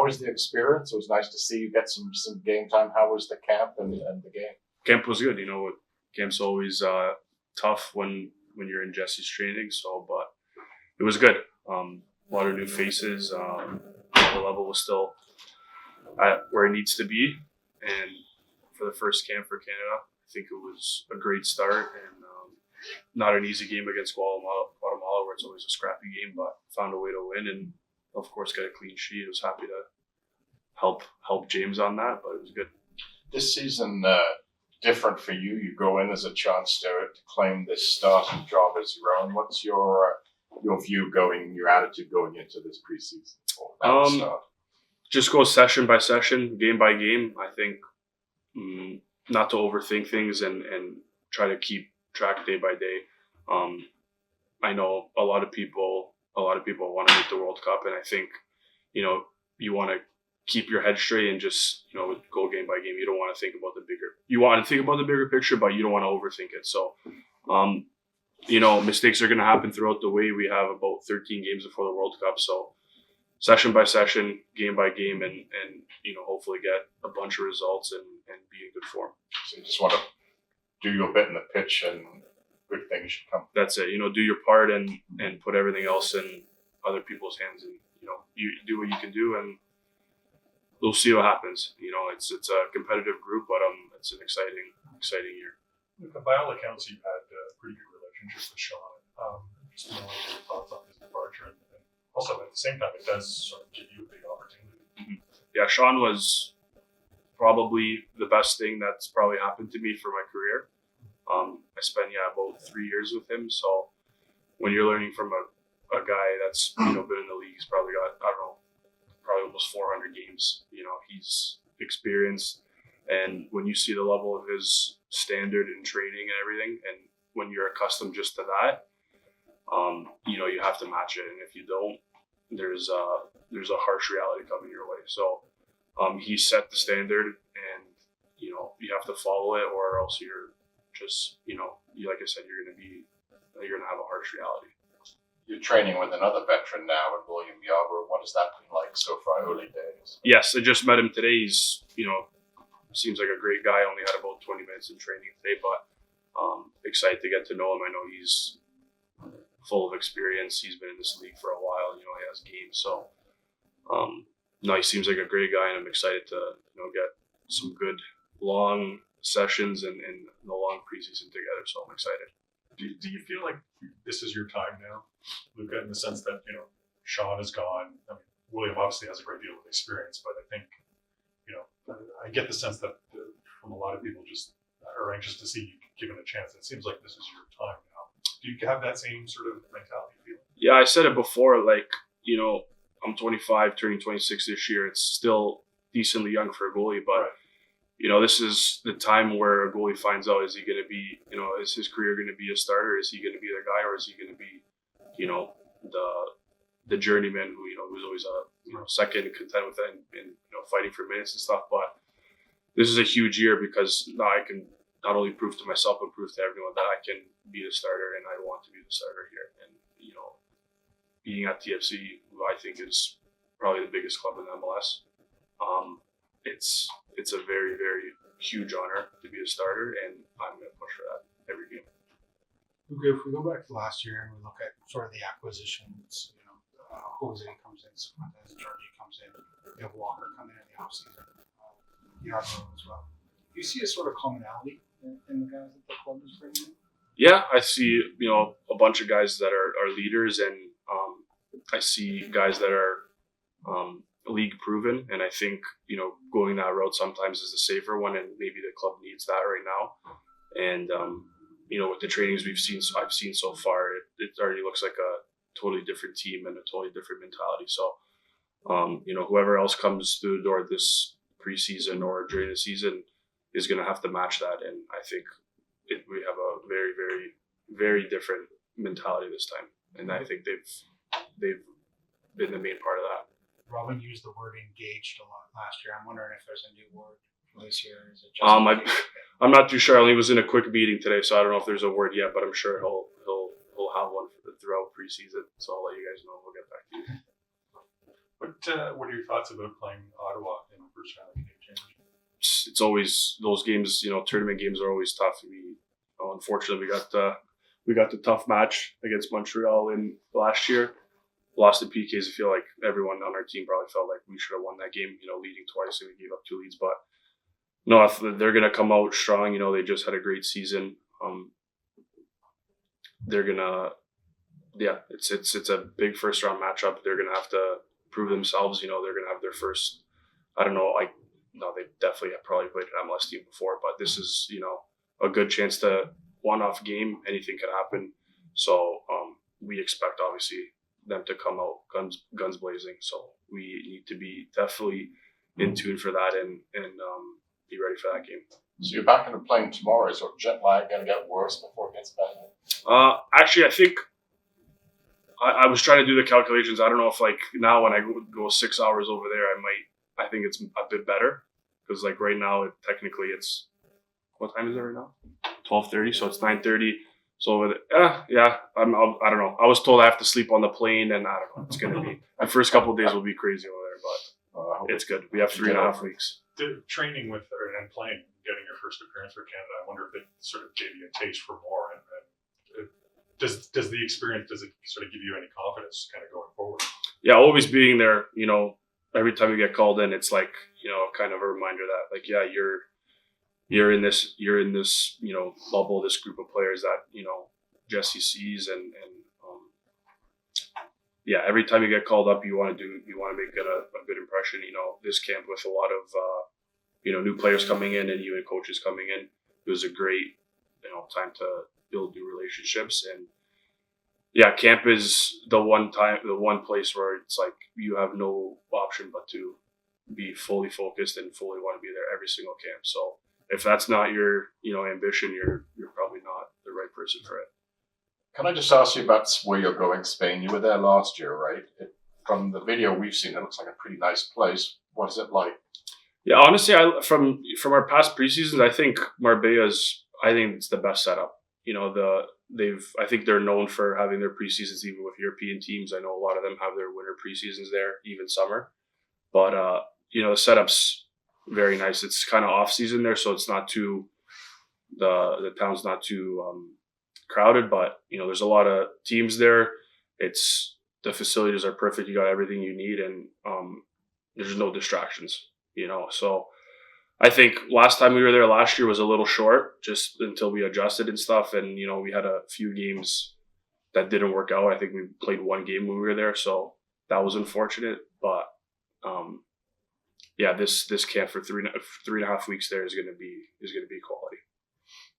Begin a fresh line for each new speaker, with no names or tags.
how was the experience? It was nice to see you get some game time. How was the camp and the game?
Camp was good. Camp's always tough when you're in Jesse's training. So, but it was good. A lot of new faces. The level was still at where it needs to be, and for the first camp for Canada, I think it was a great start and not an easy game against Guatemala, where it's always a scrappy game, but found a way to win and of course get a clean sheet. I was happy to help James on that, but it was good.
This season, different for you. You go in as a chance to claim this starting job as your own. What's your view your attitude going into this preseason?
Just go session by session, game by game. I think not to overthink things and try to keep track day by day. I know a lot of people want to make the World Cup, and I think you want to keep your head straight and just go game by game. You don't want to think about the bigger. You want to think about the bigger picture, but you don't want to overthink it. So, mistakes are going to happen throughout the way. We have about 13 games before the World Cup, so session by session, game by game, and hopefully get a bunch of results and be in good form.
So you just want to do your bit in the pitch, and good things should come.
That's it. Do your part and put everything else in other people's hands, and you do what you can do, and we'll see what happens. It's a competitive group, but it's an exciting year.
Luka, by all accounts, you've had a pretty good relationship with Sean. Just knowing your thoughts on his departure, and also at the same time, it does sort of give you a big opportunity.
Mm-hmm. Yeah, Sean was probably the best thing that's probably happened to me for my career. I spent about 3 years with him, so when you're learning from a guy that's been in the league, he's probably got probably almost 400 games. He's experienced, and when you see the level of his standard and training and everything, and when you're accustomed just to that, you have to match it, and if you don't, there's a harsh reality coming your way. So he set the standard, and you have to follow it, or else you're just like I said, you're gonna have a harsh reality.
You're training with another veteran now, with William Yarbrough. What has that been like so far, early days?
Yes, I just met him today. He's seems like a great guy. Only had about 20 minutes in training today, but excited to get to know him. I know he's full of experience. He's been in this league for a while. He has games. So, he seems like a great guy, and I'm excited to get some good long sessions and the long preseason together. So I'm excited.
Do you feel like this is your time now, Luka, in the sense that Sean is gone? I mean, William obviously has a great deal of experience, but I think I get the sense that from a lot of people just are anxious to see you given a chance. It seems like this is your time now. Do you have that same sort of mentality feel?
Yeah, I said it before. I'm 25, turning 26 this year. It's still decently young for a goalie, but right. This is the time where a goalie finds out, is he going to be, is his career going to be a starter? Is he going to be the guy, or is he going to be, the journeyman who's always a second and content with it and fighting for minutes and stuff. But this is a huge year because now I can not only prove to myself but prove to everyone that I can be the starter, and I want to be the starter here. And being at TFC, who I think is probably the biggest club in MLS, it's a very, very huge honor to be a starter, and I'm going to push for that every game.
Luka, if we go back to last year and we look at sort of the acquisitions, Jose comes in, Fuentes, Georgie comes in, you have Walker coming in the offseason, Yarbrough as well. Do you see a sort of commonality in the guys that the club is bringing in?
Yeah, I see a bunch of guys that are leaders, and I see guys that are league proven, and I think going that route sometimes is the safer one, and maybe the club needs that right now. And with the trainings I've seen so far, it already looks like a totally different team and a totally different mentality. So whoever else comes through the door this preseason or during the season is going to have to match that, and I think we have a very, very, very different mentality this time, and I think they've been the main part of that.
Robin used the word engaged a lot last year. I'm wondering if there's a new word for this year. Is it just
I'm not too sure. I only was in a quick meeting today, so I don't know if there's a word yet, but I'm sure he'll have one throughout preseason. So I'll let you guys know. We'll get back to you.
What are your thoughts about playing Ottawa in the first round of the Canadian Championship?
It's always those games. Tournament games are always tough. Unfortunately, we got the tough match against Montreal in last year. Lost the PKs. I feel like everyone on our team probably felt like we should have won that game. Leading twice and we gave up 2 leads. But no, if they're gonna come out strong. They just had a great season. They're gonna, it's a big first round matchup. They're gonna have to prove themselves. They're gonna have their first. I don't know. No, they definitely have probably played an MLS team before, but this is a good chance to one-off game. Anything could happen. So we expect obviously them to come out guns blazing. So we need to be definitely in tune for that and be ready for that game.
So you're back into playing tomorrow. Is your jet lag going to get worse before it gets better?
Actually, I think I was trying to do the calculations. I don't know if now when I go 6 hours over there, I think it's a bit better because right now technically it's, what time is it right now? 12:30, so it's 9:30. So I don't know. I was told I have to sleep on the plane, and I don't know. It's gonna be the first couple of days will be crazy over there, but it's good. We have 3.5 weeks.
Training with and playing, getting your first appearance for Canada. I wonder if it sort of gave you a taste for more. And does the experience sort of give you any confidence kind of going forward?
Yeah, always being there. Every time you get called in, it's kind of a reminder that you're in this bubble, this group of players that Jesse sees, and every time you get called up, you want to make a good impression. This camp with a lot of new players coming in and even coaches coming in, it was a great time to build new relationships. And camp is the one place where it's you have no option but to be fully focused and fully want to be there every single camp. So if that's not your ambition, you're probably not the right person for it.
Can I just ask you about where you're going, Spain? You were there last year, right? From the video we've seen, it looks like a pretty nice place. What is it like?
Yeah, honestly, from our past preseasons, I think it's the best setup. I think they're known for having their preseasons even with European teams. I know a lot of them have their winter preseasons there, even summer. But the setup's very nice. It's kind of off season there, so it's not too the town's not too crowded. But there's a lot of teams there. The facilities are perfect. You got everything you need, and there's no distractions. So I think last time we were there last year was a little short, just until we adjusted and stuff. And we had a few games that didn't work out. I think we played one game when we were there, so that was unfortunate. But this camp for 3.5 weeks there is going to be quality.